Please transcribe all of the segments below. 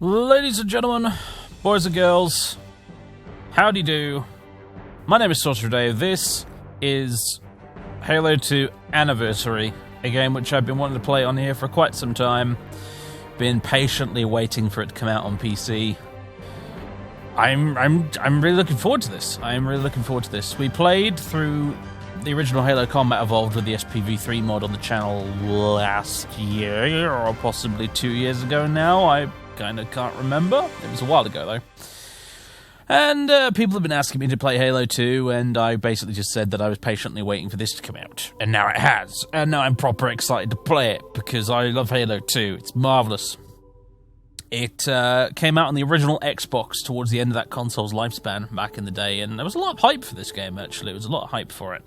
Ladies and gentlemen, boys and girls, howdy do. My name is SorcererDave. This is Halo 2 Anniversary, a game which I've been wanting to play on here for quite some time. Been patiently waiting for it to come out on PC. I'm really looking forward to this. We played through the original Halo Combat Evolved with the SPV3 mod on the channel last year, or possibly 2 years ago now. I kind of can't remember. It was a while ago, though. And people have been asking me to play Halo 2, and I basically just said that I was patiently waiting for this to come out. And now it has. And now I'm proper excited to play it, because I love Halo 2. It's marvellous. It came out on the original Xbox towards the end of that console's lifespan back in the day, and there was a lot of hype for this game, actually. There was a lot of hype for it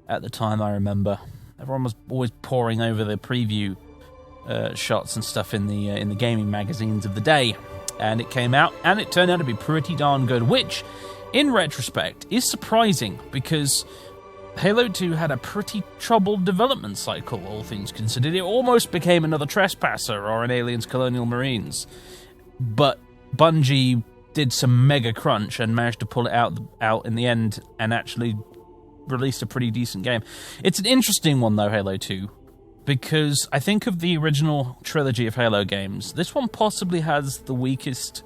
at the time, I remember. Everyone was always poring over the preview shots and stuff in the gaming magazines of the day. And it came out, and it turned out to be pretty darn good, which, in retrospect, is surprising, because Halo 2 had a pretty troubled development cycle, all things considered. It almost became another Trespasser or an Aliens Colonial Marines. But Bungie did some mega crunch and managed to pull it out in the end and actually released a pretty decent game. It's an interesting one, though, Halo 2, because I think of the original trilogy of Halo games, this one possibly has the weakest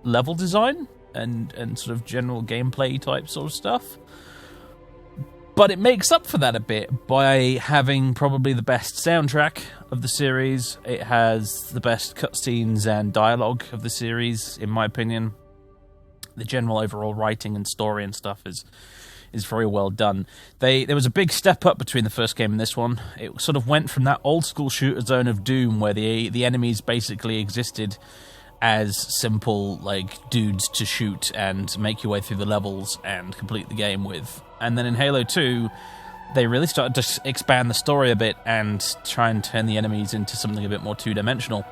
level design and sort of general gameplay type sort of stuff. But it makes up for that a bit by having probably the best soundtrack of the series. It has the best cutscenes and dialogue of the series, in my opinion. The general overall writing and story and stuff is very well done. There was a big step up between the first game and this one. It sort of went from that old school shooter zone of Doom, where the enemies basically existed as simple, like, dudes to shoot and make your way through the levels and complete the game with. And then in Halo 2, they really started to expand the story a bit and try and turn the enemies into something a bit more two-dimensional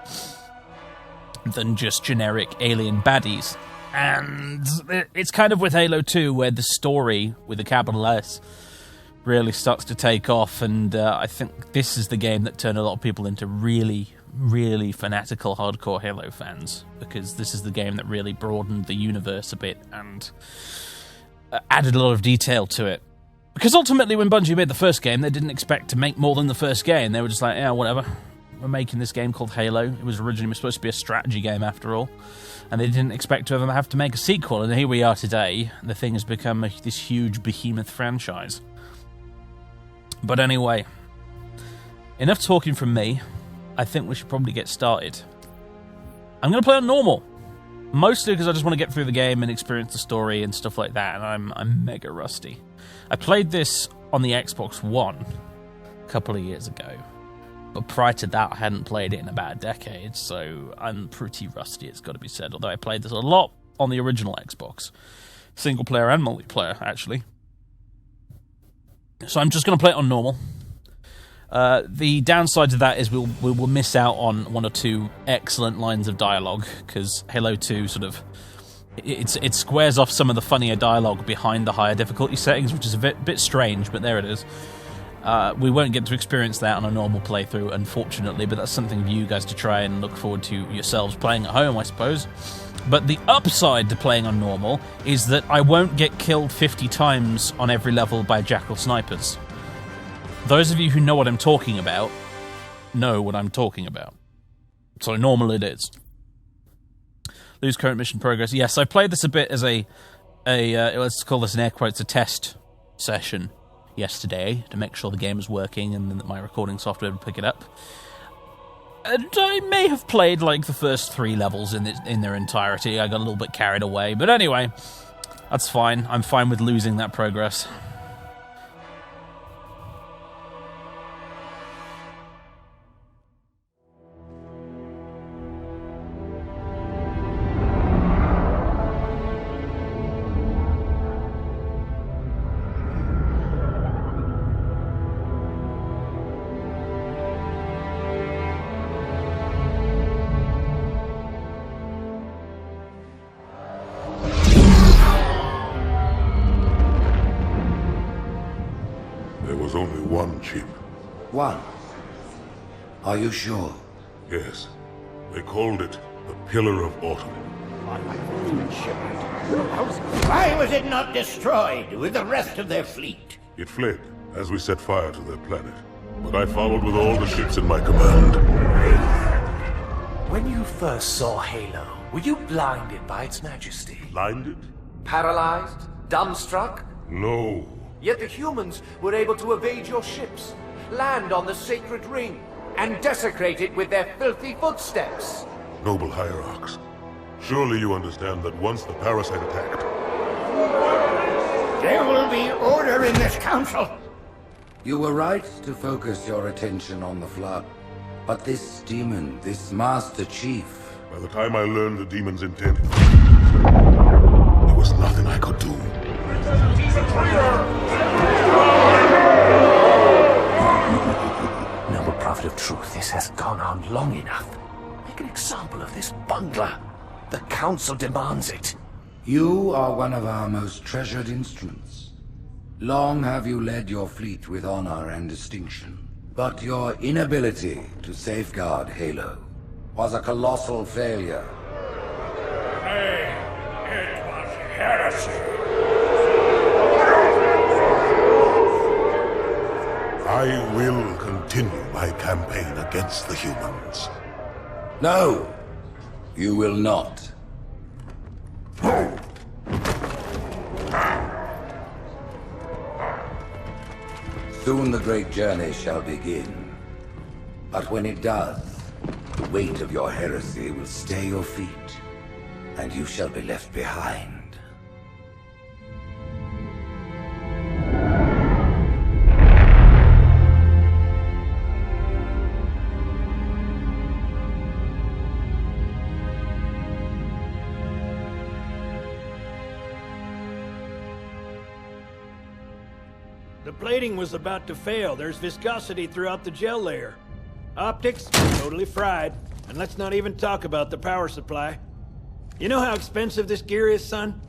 than just generic alien baddies. And it's kind of with Halo 2 where the story, with a capital S, really starts to take off, and I think this is the game that turned a lot of people into really, really fanatical hardcore Halo fans, because this is the game that really broadened the universe a bit and added a lot of detail to it. Because ultimately, when Bungie made the first game, they didn't expect to make more than the first game. They were just like, yeah, whatever. We're making this game called Halo. It was originally supposed to be a strategy game, after all. And they didn't expect to ever have to make a sequel. And here we are today. The thing has become this huge behemoth franchise. But anyway, enough talking from me. I think we should probably get started. I'm going to play on normal. Mostly because I just want to get through the game and experience the story and stuff like that. And I'm mega rusty. I played this on the Xbox One a couple of years ago. But prior to that, I hadn't played it in about a decade, so I'm pretty rusty, it's got to be said. Although I played this a lot on the original Xbox. Single player and multiplayer, actually. So I'm just going to play it on normal. The downside to that is we will miss out on one or two excellent lines of dialogue, because Halo 2 sort of... It squares off some of the funnier dialogue behind the higher difficulty settings, which is a bit strange, but there it is. We won't get to experience that on a normal playthrough, unfortunately, but that's something for you guys to try and look forward to yourselves playing at home, I suppose. But the upside to playing on normal is that I won't get killed 50 times on every level by jackal snipers. Those of you who know what I'm talking about know what I'm talking about. So normal it is. Lose current mission progress. Yes, I played this a bit as a let's call this in air quotes, a test session yesterday to make sure the game was working and that my recording software would pick it up. And I may have played like the first 3 levels in their entirety. I got a little bit carried away, but anyway, that's fine. I'm fine with losing that progress. Only one chip. One? Are you sure? Yes. They called it the Pillar of Autumn. Why was it not destroyed with the rest of their fleet? It fled as we set fire to their planet. But I followed with all the ships in my command. When you first saw Halo, were you blinded by its majesty? Blinded? Paralyzed? Dumbstruck? No. Yet the humans were able to evade your ships, land on the sacred ring, and desecrate it with their filthy footsteps. Noble hierarchs, surely you understand that once the parasite attacked... There will be order in this council. You were right to focus your attention on the Flood. But this demon, this Master Chief... By the time I learned the demon's intent, there was nothing I could do. Noble Prophet of Truth, this has gone on long enough. Make an example of this bungler. The Council demands it. You are one of our most treasured instruments. Long have you led your fleet with honor and distinction. But your inability to safeguard Halo was a colossal failure. It was heresy. I will continue my campaign against the humans. No, you will not. Soon the great journey shall begin. But when it does, the weight of your heresy will stay your feet, and you shall be left behind. The plating was about to fail. There's viscosity throughout the gel layer. Optics, totally fried. And let's not even talk about the power supply. You know how expensive this gear is, son?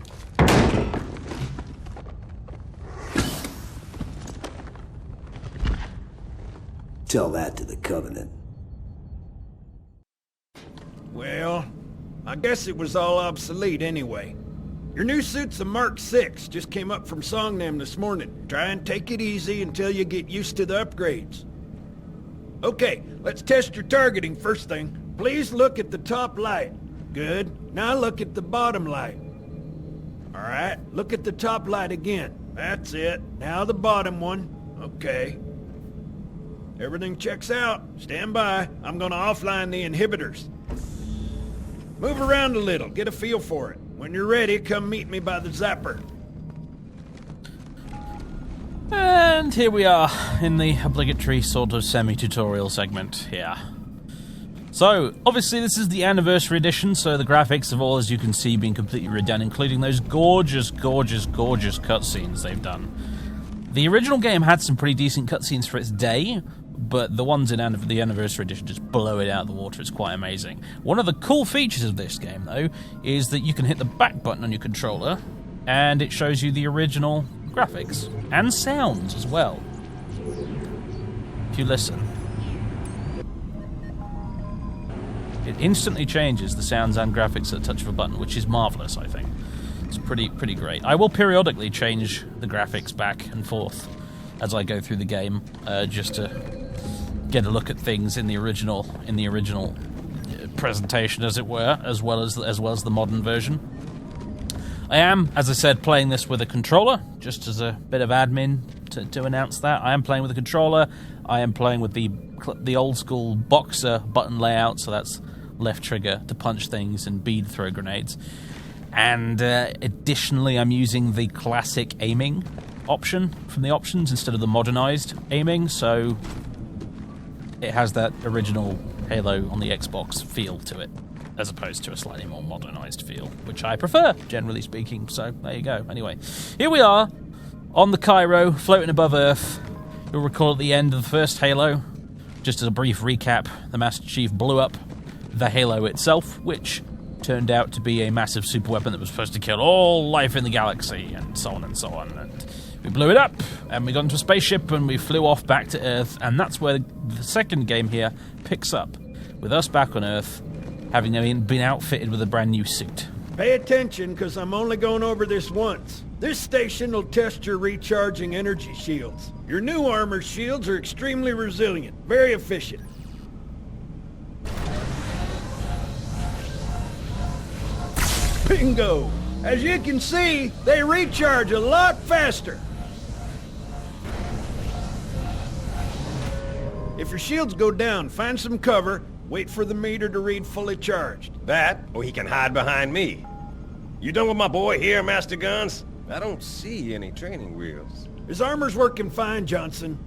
Tell that to the Covenant. Well, I guess it was all obsolete anyway. Your new suit's a Mark 6, just came up from Songnam this morning. Try and take it easy until you get used to the upgrades. Okay, let's test your targeting first thing. Please look at the top light. Good. Now look at the bottom light. Alright, look at the top light again. That's it. Now the bottom one. Okay. Everything checks out. Stand by. I'm gonna offline the inhibitors. Move around a little, get a feel for it. When you're ready, come meet me by the zapper. And here we are in the obligatory sort of semi-tutorial segment here. So, obviously this is the anniversary edition, so the graphics have all, as you can see, been completely redone, including those gorgeous, gorgeous, gorgeous cutscenes they've done. The original game had some pretty decent cutscenes for its day, but the ones in the anniversary edition just blow it out of the water. It's quite amazing. One of the cool features of this game, though, is that you can hit the back button on your controller, and it shows you the original graphics, and sounds as well. If you listen. It instantly changes the sounds and graphics at the touch of a button, which is marvellous, I think. It's pretty great. I will periodically change the graphics back and forth as I go through the game, just to get a look at things in the original presentation, as it were, as well as the modern version. I am, as I said, playing this with a controller, just as a bit of admin to announce that. I am playing with a controller. I am playing with the old school boxer button layout, so that's left trigger to punch things and bead throw grenades. And additionally, I'm using the classic aiming option from the options instead of the modernized aiming, so it has that original Halo on the Xbox feel to it, as opposed to a slightly more modernized feel, which I prefer, generally speaking. So there you go. Anyway, here we are on the Cairo, floating above Earth. You'll recall at the end of the first Halo, just as a brief recap, the Master Chief blew up the Halo itself, which turned out to be a massive superweapon that was supposed to kill all life in the galaxy, and so on and so on. And we blew it up, and we got into a spaceship, and we flew off back to Earth, and that's where the second game here picks up, with us back on Earth, having been outfitted with a brand new suit. Pay attention, because I'm only going over this once. This station will test your recharging energy shields. Your new armor shields are extremely resilient, very efficient. Bingo! As you can see, they recharge a lot faster. If your shields go down, find some cover, wait for the meter to read fully charged. That, or he can hide behind me. You done with my boy here, Master Guns? I don't see any training wheels. His armor's working fine, Johnson.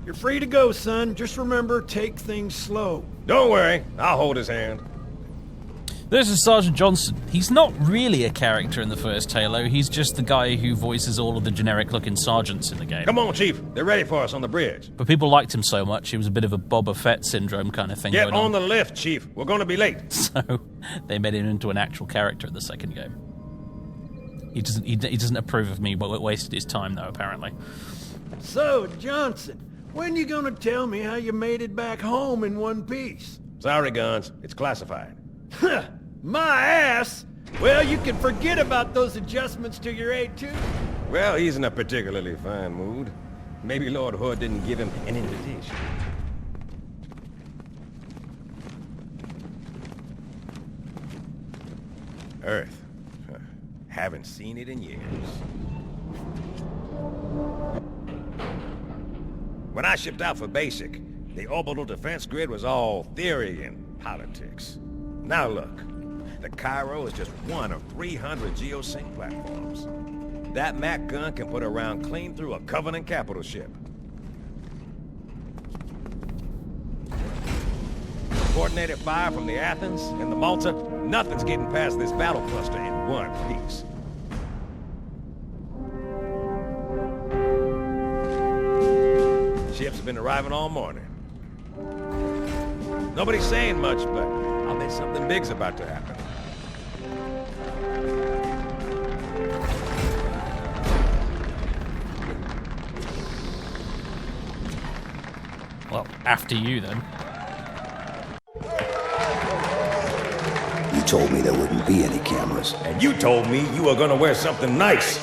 You're free to go, son. Just remember, take things slow. Don't worry, I'll hold his hand. This is Sergeant Johnson. He's not really a character in the first Halo, he's just the guy who voices all of the generic-looking sergeants in the game. Come on, Chief. They're ready for us on the bridge. But people liked him so much, he was a bit of a Boba Fett syndrome kind of thing Get going on the lift, Chief. We're gonna be late. So, they made him into an actual character in the second game. He doesn't approve of me, but wasted his time, though, apparently. So, Johnson, when you gonna tell me how you made it back home in one piece? Sorry, Guns. It's classified. My ass! Well, you can forget about those adjustments to your A2. Well, he's in a particularly fine mood. Maybe Lord Hood didn't give him an invitation. Earth. Huh. Haven't seen it in years. When I shipped out for basic, the orbital defense grid was all theory and politics. Now look, the Cairo is just one of 300 geosync platforms. That Mac gun can put a round clean through a Covenant capital ship. Coordinated fire from the Athens and the Malta, nothing's getting past this battle cluster in one piece. Ships have been arriving all morning. Nobody's saying much, but I'll bet something big's about to happen. Well, after you, then. You told me there wouldn't be any cameras. And you told me you were gonna wear something nice.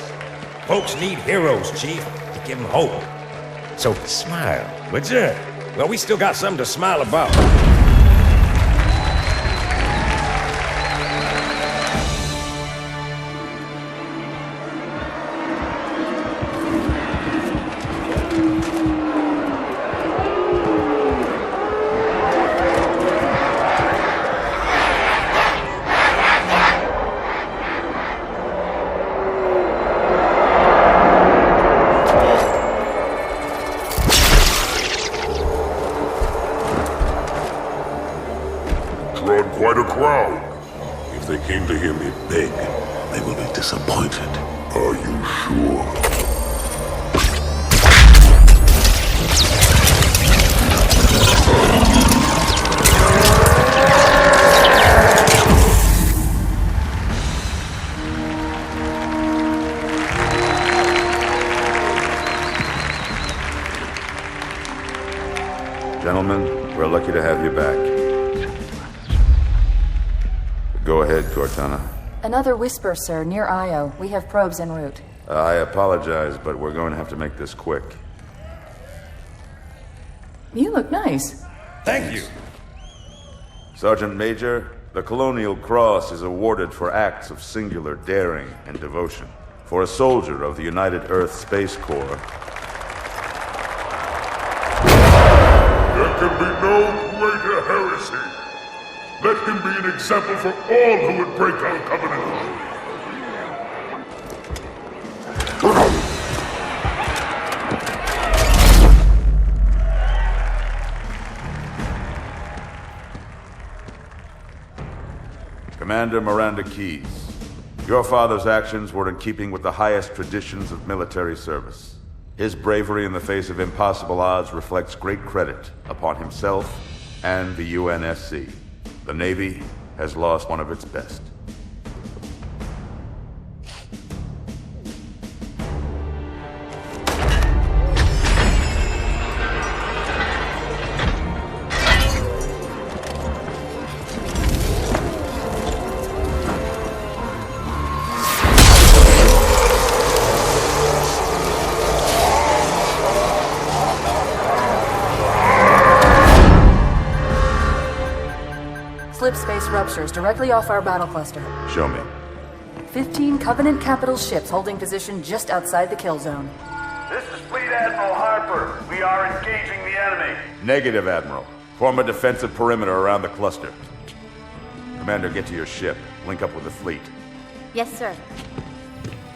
Folks need heroes, Chief, to give them hope. So smile, would ya? Well, we still got something to smile about. Drawn quite a crowd. If they came to hear me beg, they will be disappointed. Are you sure? Gentlemen, we're lucky to have you back. Go ahead, Cortana. Another whisper, sir, near Io. We have probes en route. I apologize, but we're going to have to make this quick. You look nice. Thank you. Sergeant Major, the Colonial Cross is awarded for acts of singular daring and devotion. For a soldier of the United Earth Space Corps. There can be no greater heresy. Let him be an example for all who would break our covenant. Commander Miranda Keyes, your father's actions were in keeping with the highest traditions of military service. His bravery in the face of impossible odds reflects great credit upon himself and the UNSC. The Navy has lost one of its best. ellipse space ruptures directly off our battle cluster. Show me. 15 Covenant capital ships holding position just outside the kill zone. This is Fleet Admiral Harper. We are engaging the enemy. Negative, Admiral. Form a defensive perimeter around the cluster. Commander, get to your ship. Link up with the fleet. Yes, sir.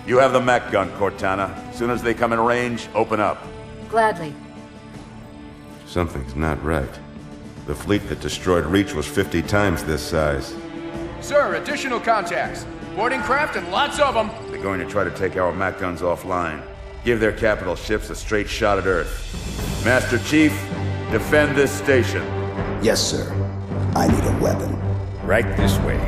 You have the mech gun, Cortana. As soon as they come in range, open up. Gladly. Something's not right. The fleet that destroyed Reach was 50 times this size. Sir, additional contacts. Boarding craft and lots of them. They're going to try to take our mech guns offline. Give their capital ships a straight shot at Earth. Master Chief, defend this station. Yes, sir. I need a weapon. Right this way.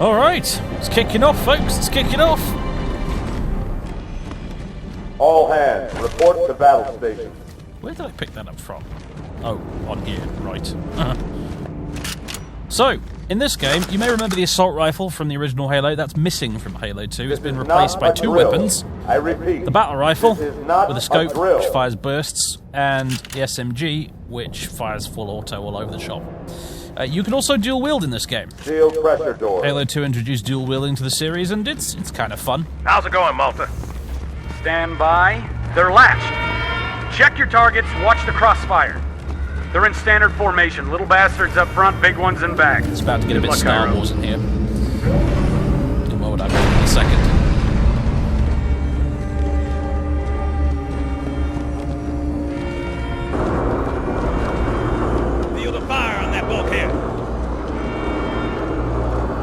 Alright, it's kicking off, folks, it's kicking off. All hands, report to battle station. Where did I pick that up from? Oh, on here, right. So, in this game, you may remember the assault rifle from the original Halo. That's missing from Halo 2. It's been replaced by two weapons. I repeat, the battle rifle, with a scope, drill. which fires bursts, and the SMG, which fires full auto all over the shop. You can also dual wield in this game. Shield pressure door. Halo 2 introduced dual wielding to the series, and it's kind of fun. How's it going, Malta? Stand by. They're latched. Check your targets, watch the crossfire. They're in standard formation. Little bastards up front, big ones in back. It's about to get a bit Star Wars in here. What would I do in a second? Feel the fire on that bulkhead.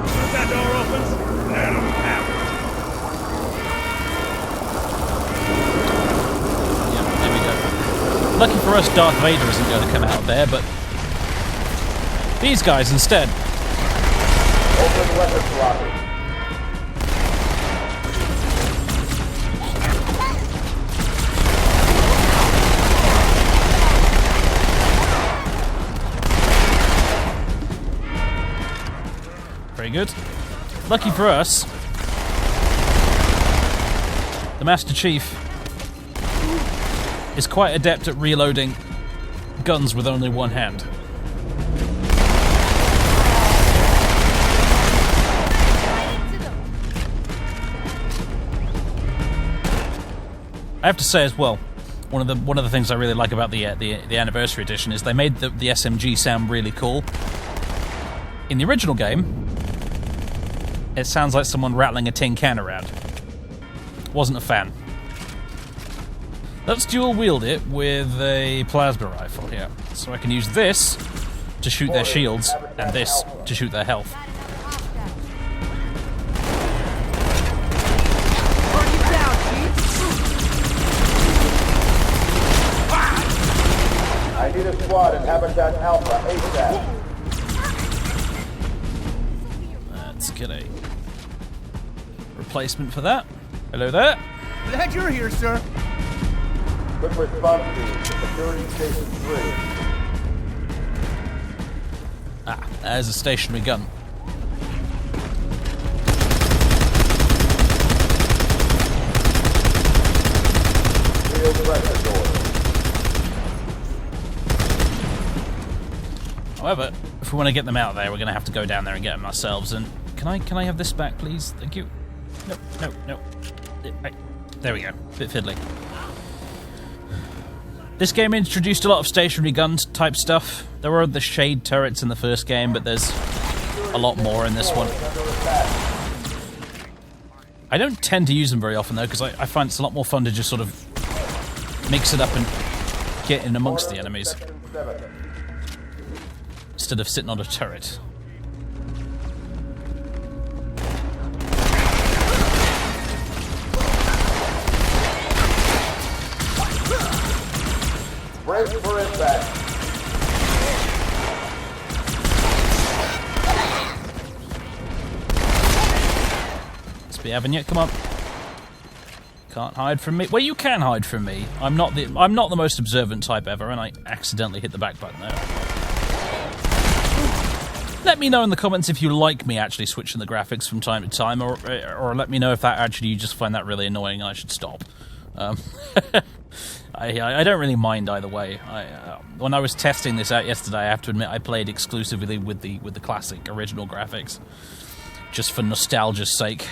Once that door opens, that'll happen. Yeah, there we go. Lucky for us, Darth Vader isn't going to come out there, but these guys instead. Open weapons locker. Very good. Lucky for us, the Master Chief is quite adept at reloading guns with only one hand. I have to say as well, one of the things I really like about the Anniversary Edition is they made the SMG sound really cool. In the original game, it sounds like someone rattling a tin can around. Wasn't a fan. Let's dual wield it with a plasma rifle here. So I can use this to shoot their shields and this to shoot their health. I need a squad in Habitat Alpha ASAP. Let's get a replacement for that. Hello there. Glad you're here, sir. Quick response team to Security Station 3. Ah, there's a stationary gun. Shield pressure door. However, if we want to get them out there, we're going to have to go down there and get them ourselves. And can I have this back, please? Thank you. No. There we go. Bit fiddly. This game introduced a lot of stationary guns type stuff. There were the shade turrets in the first game, but there's a lot more in this one. I don't tend to use them very often though, because I find it's a lot more fun to just sort of mix it up and get in amongst the enemies instead of sitting on a turret. Brace for impact. Let's be having it. Come on. Can't hide from me. Well, you can hide from me. I'm not the most observant type ever, and I accidentally hit the back button there. Let me know in the comments if you like me actually switching the graphics from time to time, or let me know if that actually you just find that really annoying and I should stop. I don't really mind either way. When I was testing this out yesterday, I have to admit I played exclusively with the classic original graphics, just for nostalgia's sake.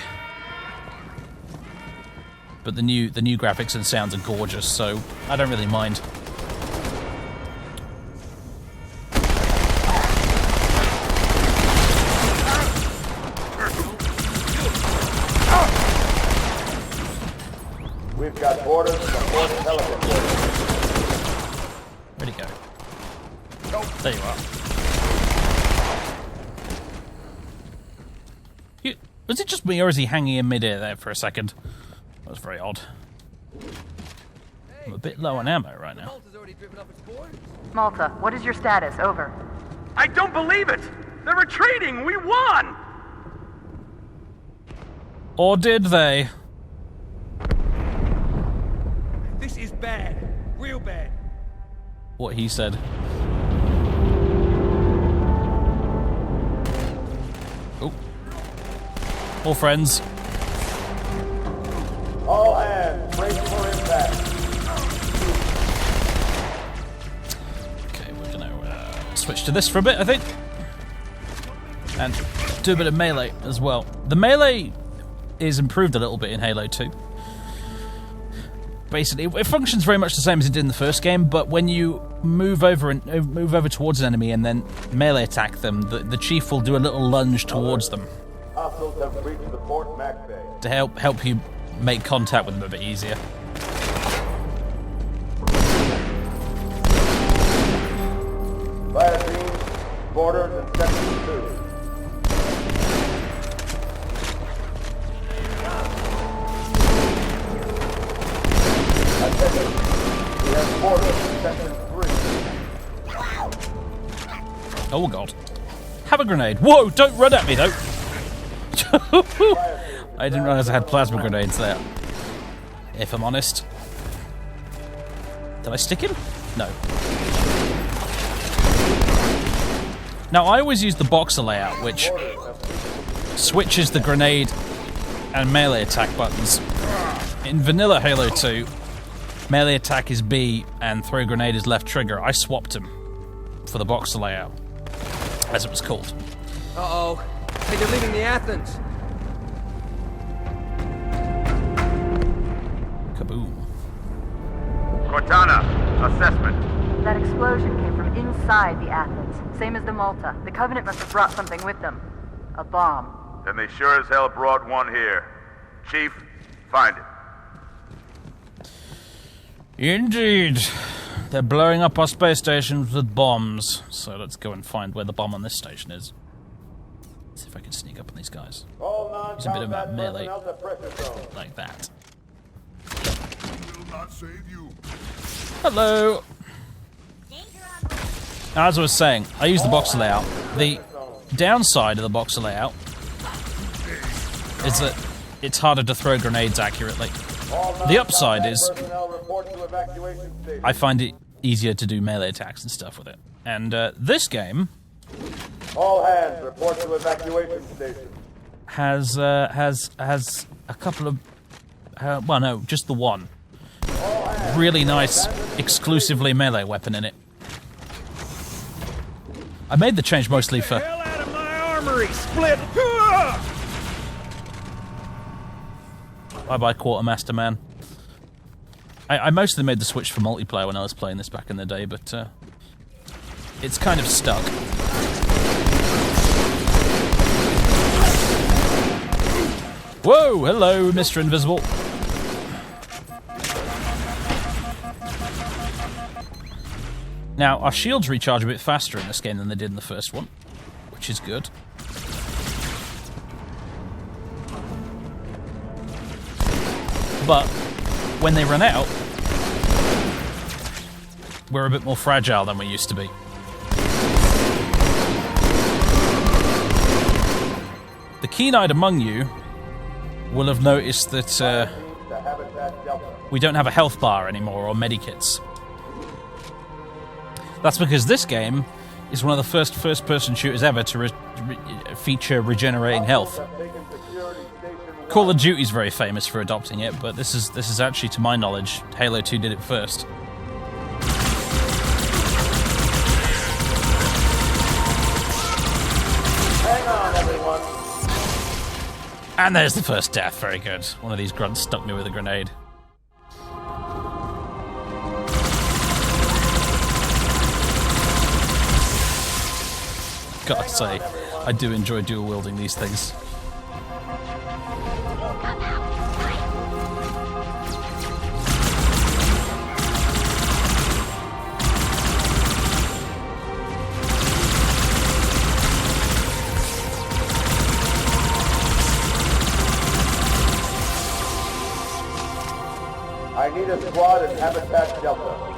But the new graphics and sounds are gorgeous, so I don't really mind. We've got orders from Fort Pelican. Where'd he go? There you are. Was it just me, or is he hanging in midair there for a second? That was very odd. I'm a bit low on ammo right now. Malta, what is your status? Over. I don't believe it! They're retreating! We won! Or did they? This is bad. Real bad. What he said. Oh. All friends. All hands, brace for impact. Okay, we're gonna switch to this for a bit, I think. And do a bit of melee as well. The melee is improved a little bit in Halo 2. Basically, it functions very much the same as it did in the first game, but when you move over towards an enemy and then melee attack them, the chief will do a little lunge towards them Hostiles have breached the Fort Mac Bay. to help you make contact with them a bit easier. Fire teams, quarters, and section 2. Attention, we have quarters in section 3. Oh god. Have a grenade. Whoa, don't run at me though. I didn't realize I had plasma grenades there. If I'm honest. Did I stick him? No. Now I always use the boxer layout, which switches the grenade and melee attack buttons. In vanilla Halo 2, melee attack is B and throw grenade is left trigger. I swapped them for the boxer layout, as it was called. Uh-oh. Hey, they're leaving the Athens. Kaboom. Cortana, assessment. That explosion came from inside the Athens, same as the Malta. The Covenant must have brought something with them. A bomb. Then they sure as hell brought one here. Chief, find it. Indeed. They're blowing up our space stations with bombs. So let's go and find where the bomb on this station is. See if I can sneak up on these guys. Use a bit of that melee. Like that. Hello! Now, as I was saying, I use the boxer layout. The downside of the boxer layout is that it's harder to throw grenades accurately. The upside is I find it easier to do melee attacks and stuff with it. And this game All hands report to evacuation station. has a couple of well, no, just the one really nice exclusively melee weapon in it. I made the change mostly for Hell out of my armory, split. bye-bye Quartermaster Man. I mostly made the switch for multiplayer when I was playing this back in the day, but it's kind of stuck. Whoa, hello, Mr. Invisible. Now, our shields recharge a bit faster in this game than they did in the first one, which is good. But when they run out, we're a bit more fragile than we used to be. The keen-eyed among you will have noticed that we don't have a health bar anymore or medikits. That's because this game is one of the first first-person shooters ever to feature regenerating health. Call of Duty is very famous for adopting it, but this is actually, to my knowledge, Halo 2 did it first. Hang on, everyone. And there's the first death. Very good. One of these grunts stuck me with a grenade. Gotta say, I do enjoy dual wielding these things. I need a squad and habitat shelter.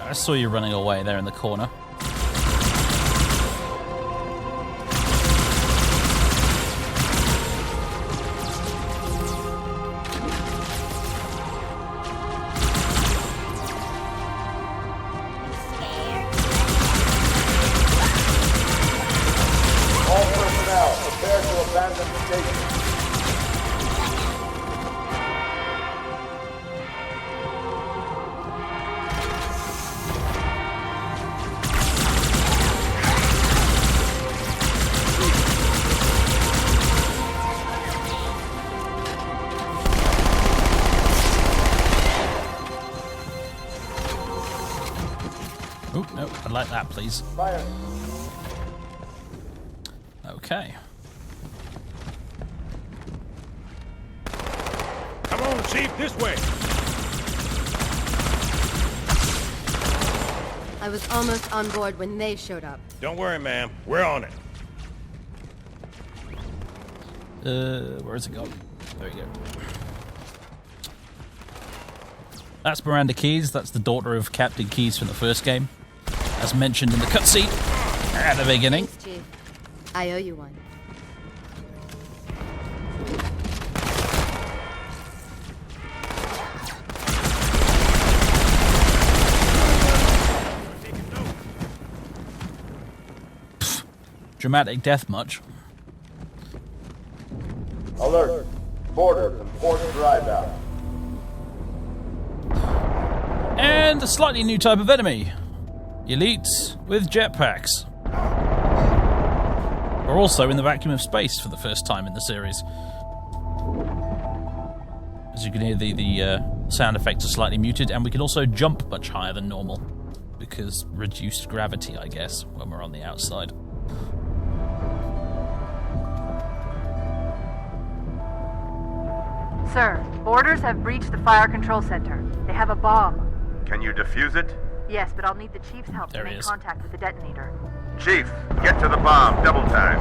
I saw you running away there in the corner. All personnel, prepare to abandon the station. Oh, no, I'd like that, please. Fire. Okay. Come on, Chief, this way. I was almost on board when they showed up. Don't worry, ma'am. We're on it. Where's it gone? There we go. That's Miranda Keyes. That's the daughter of Captain Keyes from the first game, as mentioned in the cutscene at the beginning. Thanks, Chief. I owe you one. Pfft. Dramatic death much. Alert. Border from port drive out. And a slightly new type of enemy. Elites with jetpacks. We're also in the vacuum of space for the first time in the series. As you can hear, the sound effects are slightly muted, and we can also jump much higher than normal because reduced gravity, I guess, when we're on the outside. Sir, boarders have breached the fire control center. They have a bomb. Can you defuse it? Yes, but I'll need the Chief's help There to he make is. contact with the detonator. Chief, get to the bomb, double time.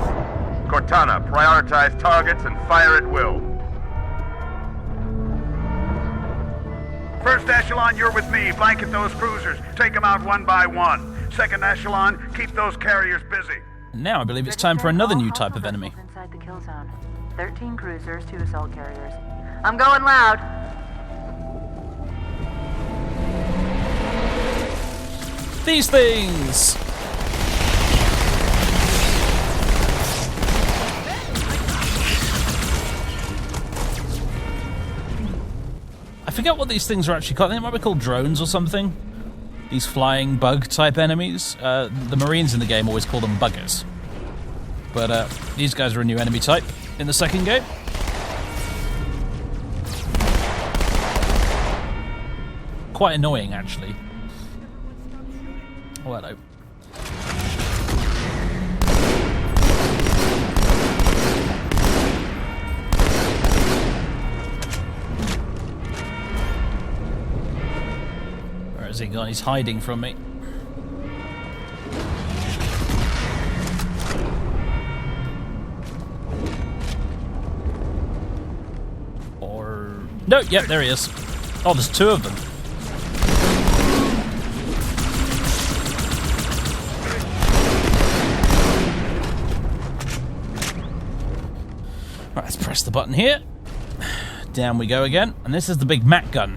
Cortana, prioritize targets and fire at will. First echelon, you're with me. Blanket those cruisers. Take them out one by one. Second echelon, keep those carriers busy. Now I believe it's time for another new type of enemy. Inside the kill zone. 13 cruisers, 2 assault carriers. I'm going loud. These things! I forget what these things are actually called. I think they might be called drones or something. These flying bug-type enemies. The Marines in the game always call them buggers. But these guys are a new enemy type in the second game. Quite annoying, actually. Oh, hello. Where has he gone? He's hiding from me. Or... no, yep, there he is. Oh, there's 2 of them. Right, let's press the button here. Down we go again. And this is the big Mac gun.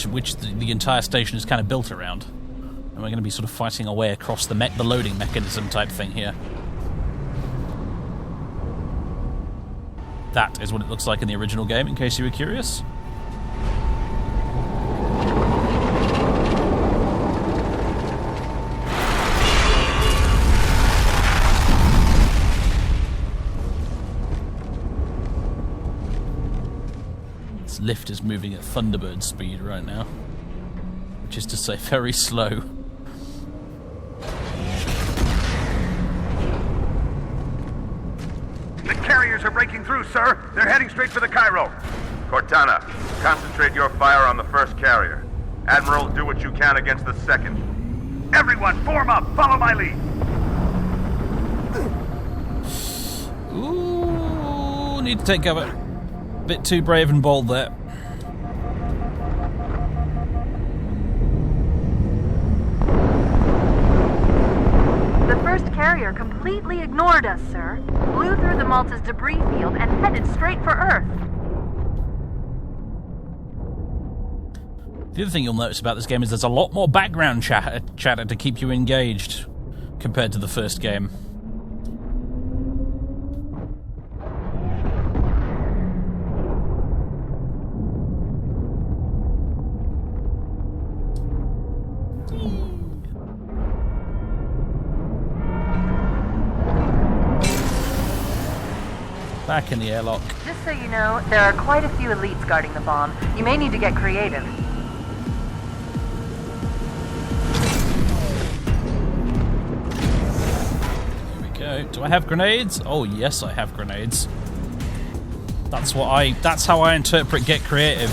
which the entire station is kind of built around. And we're going to be sort of fighting our way across the loading mechanism type thing here. That is what it looks like in the original game, in case you were curious. This lift is moving at Thunderbird speed right now, which is to say very slow. The carriers are breaking through, sir. They're heading straight for the Cairo. Cortana, concentrate your fire on the first carrier. Admiral, do what you can against the second. Everyone, form up. Follow my lead. Ooh, need to take cover. Bit too brave and bold there. The first carrier completely ignored us, sir. Blew through the Malta's debris field and headed straight for Earth. The other thing you'll notice about this game is there's a lot more background chatter to keep you engaged compared to the first game. Back in the airlock. Just so you know, there are quite a few elites guarding the bomb. You may need to get creative. Here we go. Do I have grenades? Oh yes, I have grenades. That's how I interpret get creative.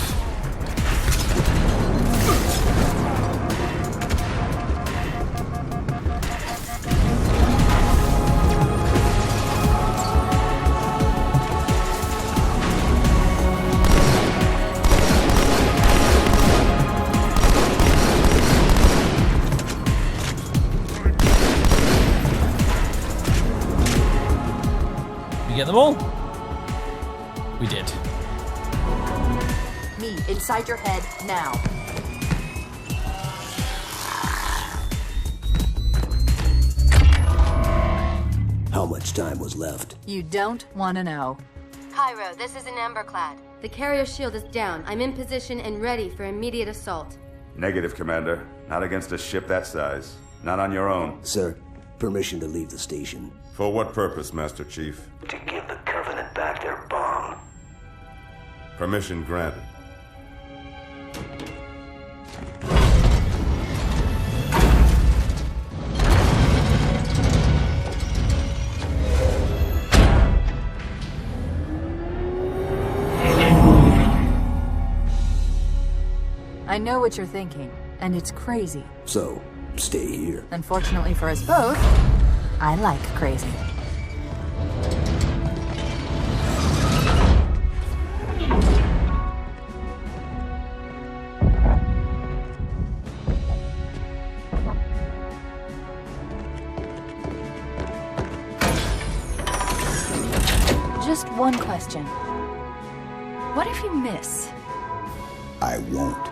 Get them all? We did. Me inside your head now. How much time was left? You don't want to know. Cairo, this is an Emberclad. The carrier shield is down. I'm in position and ready for immediate assault. Negative, Commander. Not against a ship that size. Not on your own. Sir, permission to leave the station. For what purpose, Master Chief? To give the Covenant back their bomb. Permission granted. I know what you're thinking, and it's crazy. So, stay here. Unfortunately for us both, I like crazy. Just one question. What if you miss? I won't.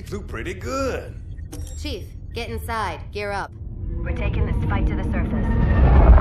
see-through pretty good. Chief, get inside. Gear up. We're taking this fight to the surface.